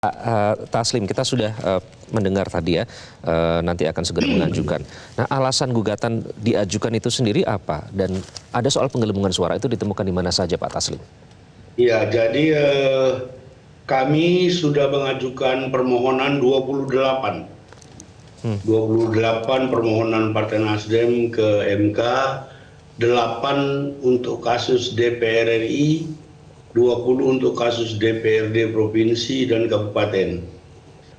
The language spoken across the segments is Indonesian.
Pak Taslim, kita sudah mendengar tadi ya, nanti akan segera mengajukan. Nah, alasan gugatan diajukan itu sendiri apa? Dan ada soal penggelembungan suara itu ditemukan di mana saja, Pak Taslim? Ya, jadi kami sudah mengajukan permohonan 28 permohonan Partai Nasdem ke MK, 8 untuk kasus DPR RI, 20 untuk kasus DPRD provinsi dan kabupaten.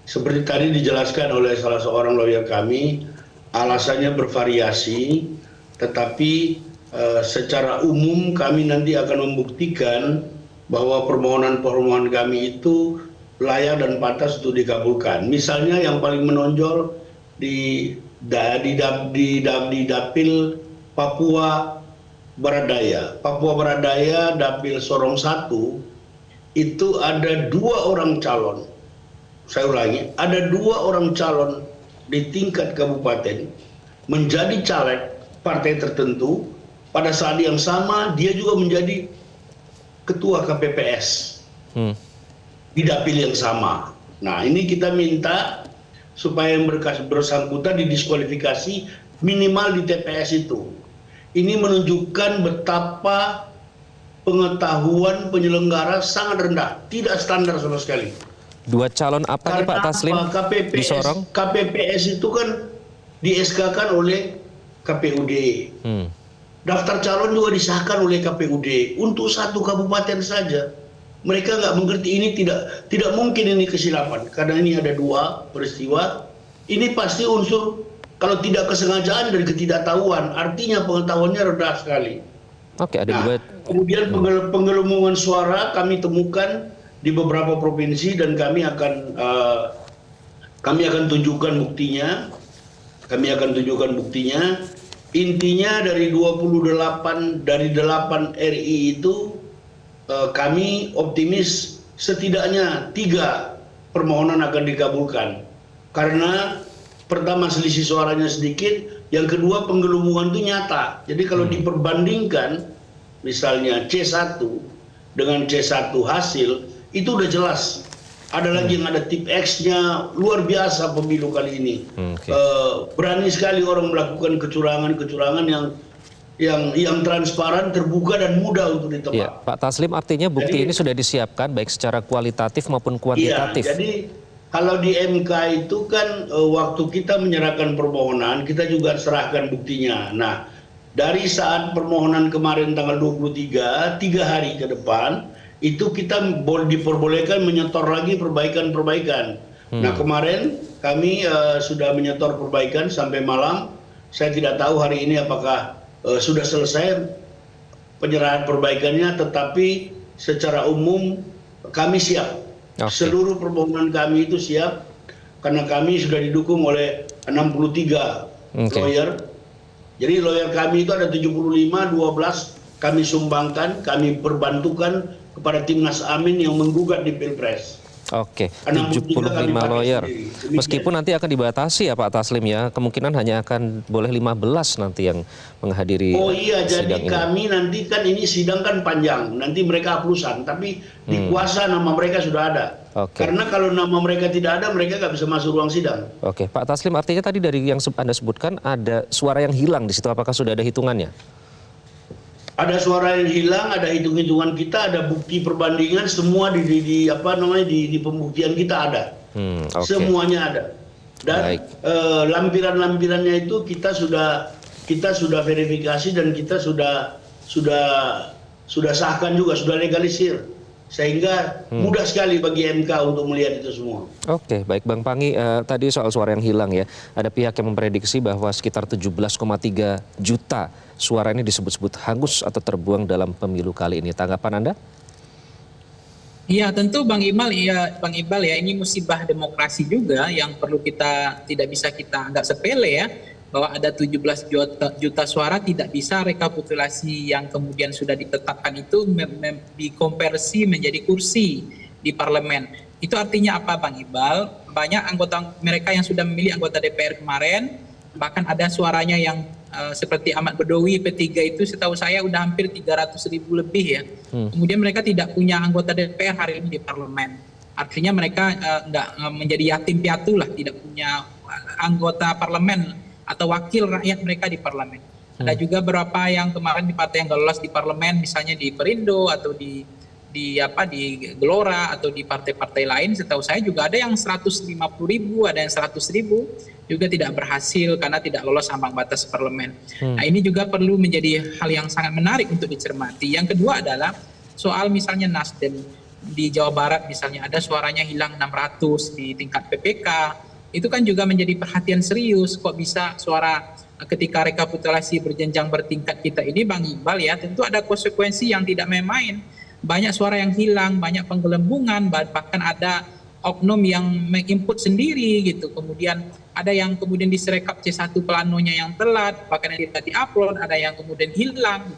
Seperti tadi dijelaskan oleh salah seorang lawyer kami, alasannya bervariasi, tetapi secara umum kami nanti akan membuktikan bahwa permohonan-permohonan kami itu layak dan pantas untuk dikabulkan. Misalnya yang paling menonjol di dapil Papua Baradaya. Papua Baradaya dapil Sorong 1 itu ada 2 orang calon. Saya ulangi, ada 2 orang calon di tingkat kabupaten menjadi caleg partai tertentu. Pada saat yang sama dia juga menjadi ketua KPPS di dapil yang sama. Nah, ini kita minta supaya yang bersangkutan didiskualifikasi minimal di TPS itu. Ini menunjukkan betapa pengetahuan penyelenggara sangat rendah, tidak standar sama sekali. 2 calon apa nih Pak Taslim di Sorong? KPPS itu kan di SK-kan oleh KPUD. Daftar calon juga disahkan oleh KPUD untuk 1 kabupaten saja. Mereka nggak mengerti, ini tidak mungkin ini kesilapan karena ini ada 2 peristiwa. Ini pasti unsur kalau tidak kesengajaan dan ketidaktahuan, artinya pengetahuannya rendah sekali. Oke, ada 2. Kemudian penggelembungan suara kami temukan di beberapa provinsi dan kami akan tunjukkan buktinya. Intinya dari 8 RI itu kami optimis setidaknya 3 permohonan akan dikabulkan. Karena pertama selisih suaranya sedikit, yang kedua penggelembungan itu nyata. Jadi kalau diperbandingkan misalnya C1 dengan C1 hasil, itu udah jelas. Ada lagi yang ada tip X-nya, luar biasa pemilu kali ini. Berani sekali orang melakukan kecurangan-kecurangan yang transparan, terbuka dan mudah untuk ditebak. Ya, Pak Taslim, artinya bukti ini sudah disiapkan baik secara kualitatif maupun kuantitatif. Iya, jadi kalau di MK itu kan waktu kita menyerahkan permohonan, kita juga serahkan buktinya. Nah, dari saat permohonan kemarin tanggal 23, 3 hari ke depan, itu kita diperbolehkan menyetor lagi perbaikan-perbaikan. Nah, kemarin kami sudah menyetor perbaikan sampai malam. Saya tidak tahu hari ini apakah sudah selesai penyerahan perbaikannya, tetapi secara umum kami siap. Seluruh permohonan kami itu siap karena kami sudah didukung oleh 63 lawyer. Jadi lawyer kami itu ada 75, 12 kami sumbangkan, kami perbantukan kepada Timnas Amin yang menggugat di Pilpres. Oke, 75 lawyer. Meskipun nanti akan dibatasi ya Pak Taslim ya, kemungkinan hanya akan boleh 15 nanti yang menghadiri. Oh iya, jadi kami nanti kan ini sidang kan panjang, nanti mereka haplusan, tapi di kuasa nama mereka sudah ada. Karena kalau nama mereka tidak ada, mereka nggak bisa masuk ruang sidang. Oke, Pak Taslim, artinya tadi dari yang Anda sebutkan ada suara yang hilang di situ, apakah sudah ada hitungannya? Ada suara yang hilang, ada hitung-hitungan kita, ada bukti perbandingan, semua di pembuktian kita ada. Semuanya ada. Dan lampiran-lampirannya itu kita sudah verifikasi dan kita sudah sahkan juga, sudah legalisir. Sehingga mudah sekali bagi MK untuk melihat itu semua. Oke, baik Bang Panggi, tadi soal suara yang hilang ya. Ada pihak yang memprediksi bahwa sekitar 17,3 juta suara ini disebut-sebut hangus atau terbuang dalam pemilu kali ini. Tanggapan Anda? Iya, tentu Bang Iqbal ya, ini musibah demokrasi juga yang perlu tidak bisa kita anggap sepele ya. Bahwa ada 17 juta suara tidak bisa rekapitulasi yang kemudian sudah ditetapkan itu dikonversi menjadi kursi di parlemen. Itu artinya apa Bang Iqbal? Banyak anggota mereka yang sudah memilih anggota DPR kemarin, bahkan ada suaranya yang seperti Ahmad Bedowi P3 itu setahu saya udah hampir 300.000 lebih ya. Kemudian mereka tidak punya anggota DPR hari ini di parlemen. Artinya mereka nggak menjadi yatim piatu lah, tidak punya anggota parlemen atau wakil rakyat mereka di parlemen. Ada juga beberapa yang kemarin di partai yang nggak lolos di parlemen, misalnya di Perindo atau di Gelora atau di partai-partai lain. Setahu saya juga ada yang 150.000, ada yang 100.000 juga tidak berhasil karena tidak lolos ambang batas parlemen. Nah, ini juga perlu menjadi hal yang sangat menarik untuk dicermati. Yang kedua adalah soal misalnya Nasdem di Jawa Barat, misalnya ada suaranya hilang 600 di tingkat PPK. Itu kan juga menjadi perhatian serius, kok bisa suara ketika rekapitulasi berjenjang bertingkat kita ini, Bang Iqbal, ya tentu ada konsekuensi yang tidak main-main. Banyak suara yang hilang, banyak penggelembungan, bahkan ada oknum yang menginput sendiri gitu. Kemudian ada yang kemudian diserekap C1 planonya yang telat, bahkan yang tidak diupload, ada yang kemudian hilang.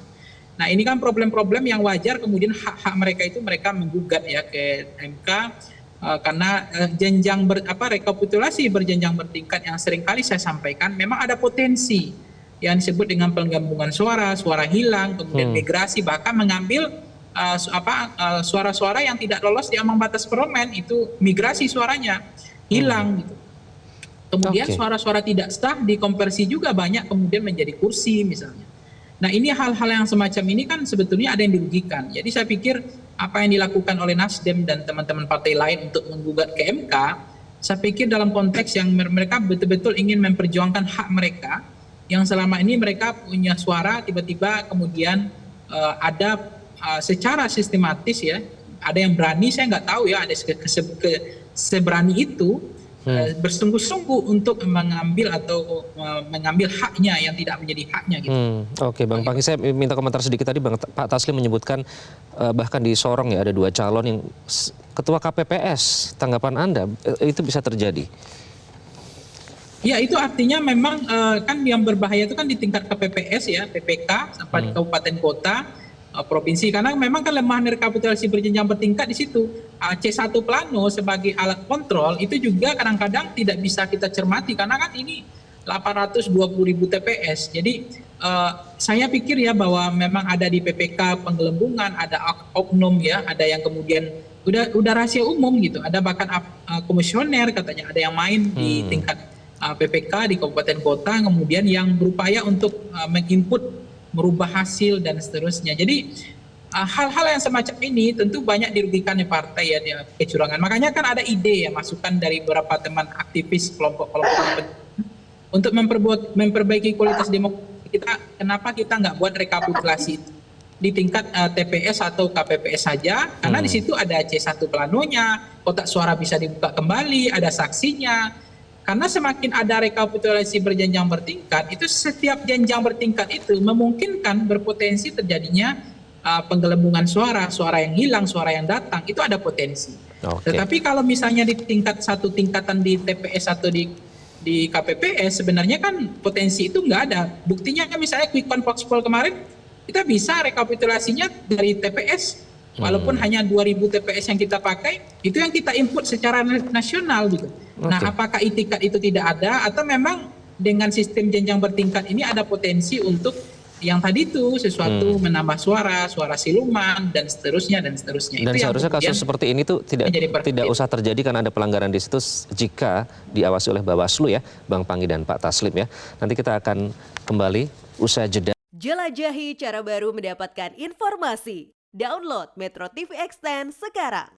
Nah, ini kan problem-problem yang wajar, kemudian hak-hak mereka itu mereka menggugat ya ke MK karena rekapitulasi berjenjang bertingkat yang seringkali saya sampaikan memang ada potensi yang disebut dengan penggabungan suara hilang, kemudian migrasi, bahkan mengambil suara-suara yang tidak lolos di ambang batas parlemen, itu migrasi suaranya hilang gitu. Kemudian suara-suara tidak sah dikonversi juga banyak kemudian menjadi kursi misalnya. Nah, ini hal-hal yang semacam ini kan sebetulnya ada yang dirugikan. Jadi saya pikir apa yang dilakukan oleh Nasdem dan teman-teman partai lain untuk menggugat ke MK, saya pikir dalam konteks yang mereka betul-betul ingin memperjuangkan hak mereka, yang selama ini mereka punya suara, tiba-tiba kemudian ada secara sistematis ya, ada yang berani, saya nggak tahu ya, ada seberani itu bersungguh-sungguh untuk mengambil haknya yang tidak menjadi haknya gitu. Oke, Bang Panggi, saya minta komentar sedikit tadi. Pak Taslim menyebutkan bahkan di Sorong ya ada 2 calon yang ketua KPPS. Tanggapan Anda itu bisa terjadi? Ya, itu artinya memang kan yang berbahaya itu kan di tingkat KPPS ya, PPK sampai kabupaten kota, provinsi, karena memang kelemahan rekapitulasi berjenjang bertingkat di situ. C1 plano sebagai alat kontrol itu juga kadang-kadang tidak bisa kita cermati karena kan ini 820.000 TPS. Jadi saya pikir ya bahwa memang ada di PPK penggelembungan, ada oknum ya, ada yang kemudian udah rahasia umum gitu. Ada bahkan komisioner katanya ada yang main di tingkat PPK di kabupaten kota, kemudian yang berupaya untuk menginput, merubah hasil dan seterusnya. Jadi hal-hal yang semacam ini tentu banyak dirugikan di partai ya, di kecurangan. Makanya kan ada ide ya, masukan dari beberapa teman aktivis kelompok-kelompok untuk memperbaiki kualitas demokrasi kita. Kenapa kita nggak buat rekapitulasi di tingkat TPS atau KPPS saja? Karena di situ ada C1 planonya, kotak suara bisa dibuka kembali, ada saksinya. Karena semakin ada rekapitulasi berjenjang bertingkat, itu setiap jenjang bertingkat itu memungkinkan berpotensi terjadinya penggelembungan suara yang hilang, suara yang datang, itu ada potensi. Tetapi kalau misalnya di satu tingkatan di TPS atau di KPPS, sebenarnya kan potensi itu nggak ada. Buktinya kan misalnya quick count Vox Poll kemarin, kita bisa rekapitulasinya dari TPS, walaupun hanya 2.000 TPS yang kita pakai, itu yang kita input secara nasional gitu. Nah, apakah itikat itu tidak ada, atau memang dengan sistem jenjang bertingkat ini ada potensi untuk yang tadi itu sesuatu menambah suara siluman dan seterusnya. Dan itu seharusnya kasus seperti ini tuh tidak usah terjadi karena ada pelanggaran di situ jika diawasi oleh Bawaslu ya, Bang Panggi dan Pak Taslim ya. Nanti kita akan kembali usai jeda. Jelajahi cara baru mendapatkan informasi. Download Metro TV Extend sekarang.